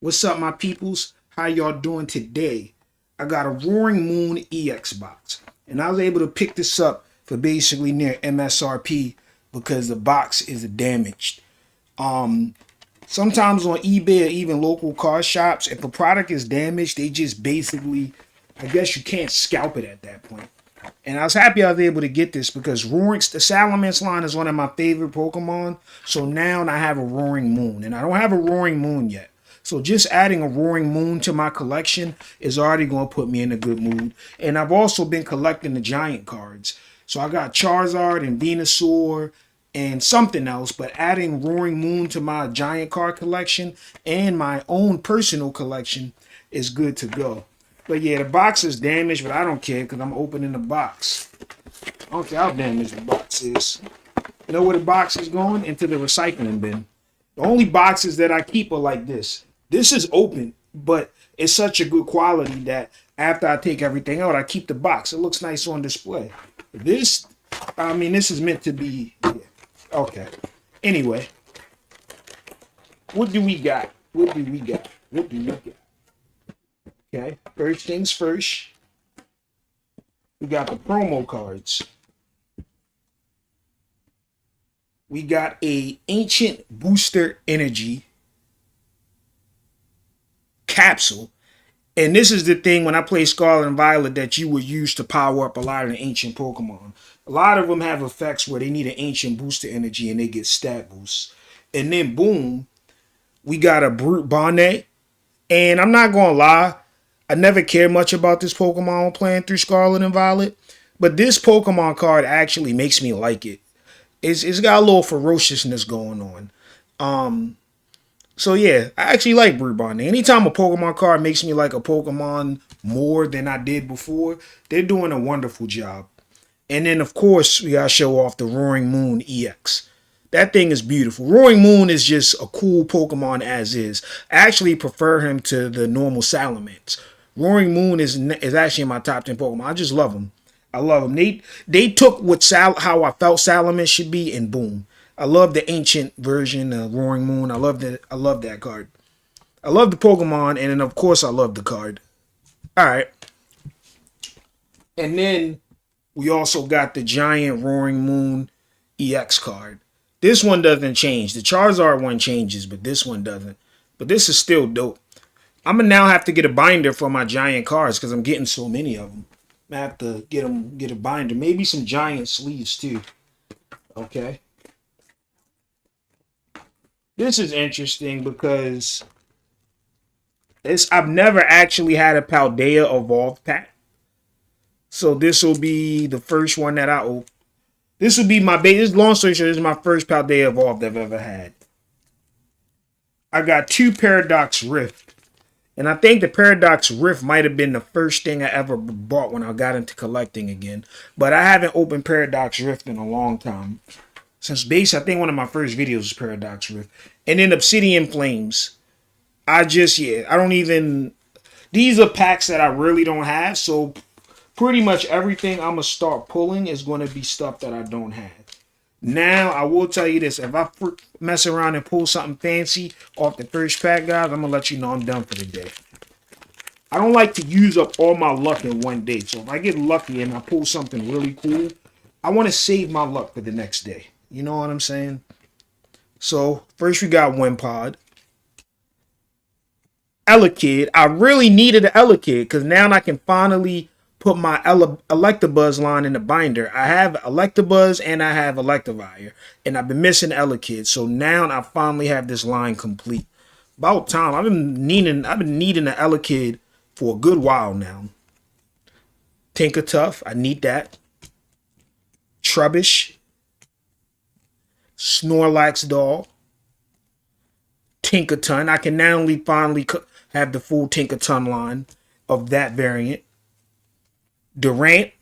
What's up, my peoples? How y'all doing today? I got a Roaring Moon EX box, and I was able to pick this up for basically near MSRP because the box is damaged. Um, Sometimes on eBay or even local car shops, if a product is damaged, they just basically, I guess you can't scalp it at that point. And I was happy I was able to get this because the Salamence line is one of my favorite Pokemon. So now I have a Roaring Moon, and I don't have a Roaring Moon yet. So just adding a Roaring Moon to my collection is already going to put me in a good mood. And I've also been collecting the giant cards. So I got Charizard and Venusaur and something else, but adding Roaring Moon to my giant card collection and my own personal collection is good to go. But yeah, the box is damaged, but I don't care because I'm opening the box. I don't care how damaged the box is. You know where the box is going? Into the recycling bin. The only boxes that I keep are like this. This is open, but it's such a good quality that after I take everything out, I keep the box. It looks nice on display. This, I mean, this is meant to be. Yeah. Okay. Anyway, what do we got? What do we got? What do we got? Okay. First things first. We got the promo cards. We got a Ancient Booster Energy capsule. And this is the thing when I play Scarlet and Violet that you would use to power up a lot of the ancient Pokemon. A lot of them have effects where they need an ancient booster energy and they get stat boosts. And then boom, we got a Brute Bonnet. And I'm not gonna lie, I never cared much about this Pokemon playing through Scarlet and Violet. But this Pokemon card actually makes me like it. It's got a little ferociousness going on. So yeah, I actually like Brute Bonnet. Anytime a Pokemon card makes me like a Pokemon more than I did before, they're doing a wonderful job. And then of course we gotta show off the Roaring Moon EX. That thing is beautiful. Roaring Moon is just a cool Pokemon as is. I actually prefer him to the normal Salamence. Roaring Moon is actually my top 10 Pokemon. I just love him. I love him. They took how I felt Salamence should be, and boom. I love the ancient version of Roaring Moon. I love that card. I love the Pokemon, and then of course I love the card. Alright. And then we also got the giant Roaring Moon EX card. This one doesn't change. The Charizard one changes, but this one doesn't. But this is still dope. I'm gonna now have to get a binder for my giant cards because I'm getting so many of them. I have to get a binder. Maybe some giant sleeves too. Okay. This is interesting because I've never actually had a Paldea Evolved pack. So this will be the first one that I open. This will be my base. Long story short, this is my first Paldea Evolved I've ever had. I got two Paradox Rift. And I think the Paradox Rift might have been the first thing I ever bought when I got into collecting again. But I haven't opened Paradox Rift in a long time. Since base, I think one of my first videos was Paradox Rift. And then Obsidian Flames. I don't even... These are packs that I really don't have. So pretty much everything I'm going to start pulling is going to be stuff that I don't have. Now, I will tell you this. If I mess around and pull something fancy off the first pack, guys, I'm going to let you know I'm done for the day. I don't like to use up all my luck in one day. So if I get lucky and I pull something really cool, I want to save my luck for the next day. You know what I'm saying? So, first we got Wimpod. Elekid. I really needed an Elekid because now I can finally put my Electabuzz line in the binder. I have Electabuzz and I have Electivire. And I've been missing Elekid. So now I finally have this line complete. About time. I've been needing an Elekid for a good while now. Tinkertuff. I need that. Trubbish. Snorlax doll. Tinkerton. I can now finally have the full Tinkerton line of that variant. Durant.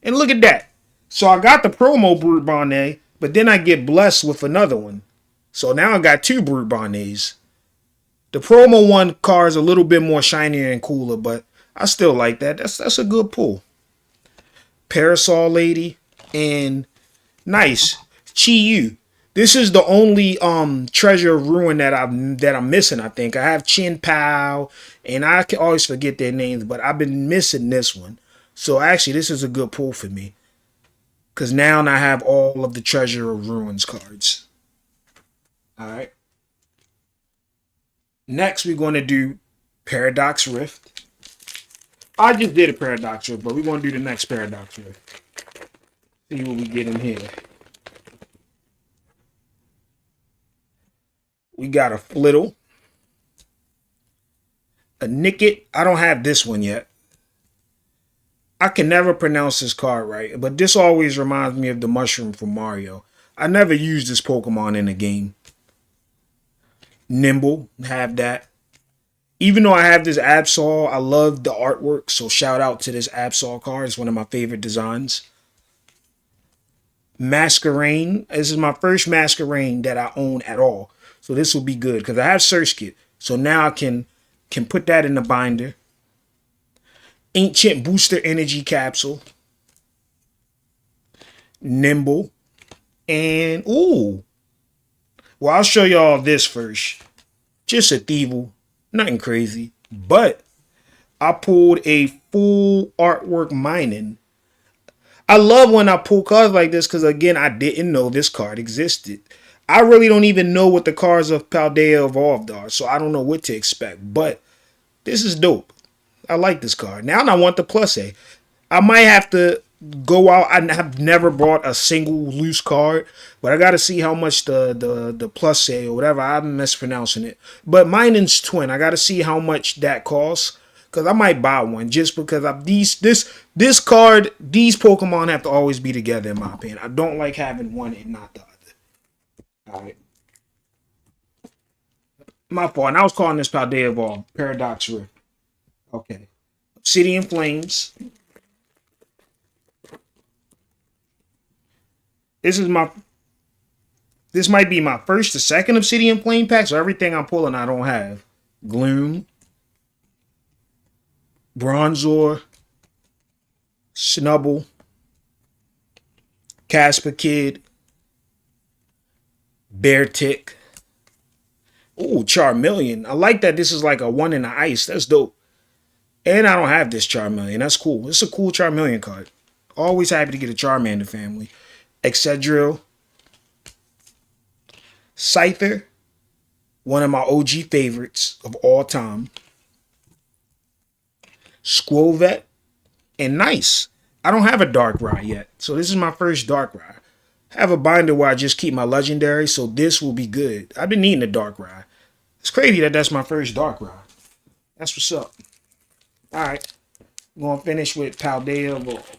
And look at that. So I got the promo Brute Bonnet, but then I get blessed with another one. So now I got two Brute Bonnets. The promo one card is a little bit more shinier and cooler, but I still like that. That's a good pull. Parasol Lady and nice. Chi-Yu. This is the only treasure of ruin that I'm missing. I think I have Chin Pao, and I can always forget their names, but I've been missing this one. So actually, this is a good pull for me because now I have all of the treasure of ruins cards. All right. Next, we're going to do Paradox Rift. I just did a Paradox Rift, but we're going to do the next Paradox Rift. See what we get in here. We got a Flittle, a Nicket. I don't have this one yet. I can never pronounce this card right, but this always reminds me of the mushroom from Mario. I never used this Pokemon in a game. Nimble, have that. Even though I have this Absol, I love the artwork, so shout out to this Absol card. It's one of my favorite designs. Masquerain. This is my first Masquerain that I own at all. So this will be good because I have Surskit. So now I can put that in the binder. Ancient Booster Energy Capsule. Nimble. And, ooh. Well, I'll show y'all this first. Just a Thievul. Nothing crazy. But I pulled a full artwork mining. I love when I pull cards like this because, again, I didn't know this card existed. I really don't even know what the cards of Paldea Evolved are, so I don't know what to expect. But this is dope. I like this card. Now I want the plus A. I might have to go out. I have never bought a single loose card, but I got to see how much the plus A or whatever. I'm mispronouncing it. But Mining's Twin. I got to see how much that costs because I might buy one just because of this card. These Pokemon have to always be together in my opinion. I don't like having one and not the other. All right. My fault. And I was calling this Paldea Evolved Paradox Rift. Okay. Obsidian Flames. This might be my first or second Obsidian Flame pack, so everything I'm pulling I don't have. Gloom. Bronzor. Snubble. Casper Kid. Beartic. Ooh, Charmeleon. I like that this is like a 1 in the ice. That's dope. And I don't have this Charmeleon. That's cool. It's a cool Charmeleon card. Always happy to get a Charmander family. Excadrill. Scyther. One of my OG favorites of all time. Squovet. And Nice. I don't have a Darkrai yet. So this is my first Darkrai. I have a binder where I just keep my legendary. So this will be good. I've been needing a Darkrai. It's crazy that that's my first Darkrai. That's what's up. All right. I'm going to finish with Paldea Evolved.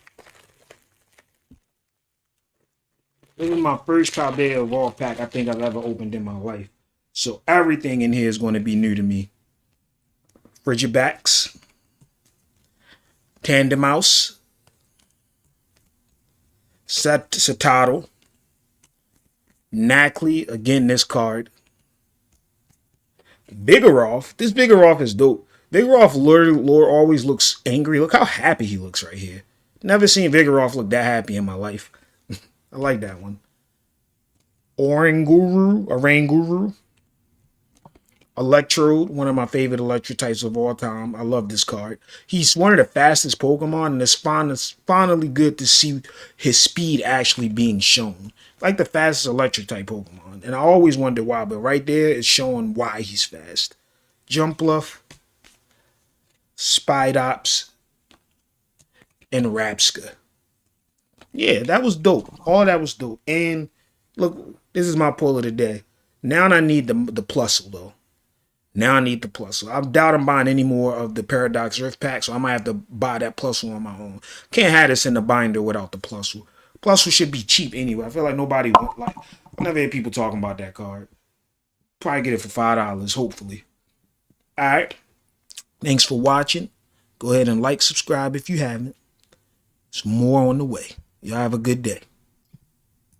This is my first Paldea Evolved pack I think I've ever opened in my life. So everything in here is going to be new to me. Frigibax. Tandemaus. Satotl. Nacli. Again, this card. Vigoroth. This Vigoroth is dope. Vigoroth lore always looks angry. Look how happy he looks right here. Never seen Vigoroth look that happy in my life. I like that one. Oranguru. Electrode, one of my favorite electric types of all time. I love this card. He's one of the fastest Pokemon, and it's finally good to see his speed actually being shown. Like the fastest electric type Pokemon. And I always wonder why, but right there it's showing why he's fast. Jumpluff, Spidops, and Rapska. Yeah, that was dope. All that was dope. And look, this is my pull of the day. Now I need the Plusle, though. Now I need the Plusle. I doubt I'm buying any more of the Paradox Rift pack, so I might have to buy that Plusle on my own. Can't have this in the binder without the Plusle. Plusle should be cheap anyway. I feel like nobody want, like, I never hear people talking about that card. Probably get it for $5, hopefully. All right. Thanks for watching. Go ahead and like, subscribe if you haven't. There's more on the way. Y'all have a good day.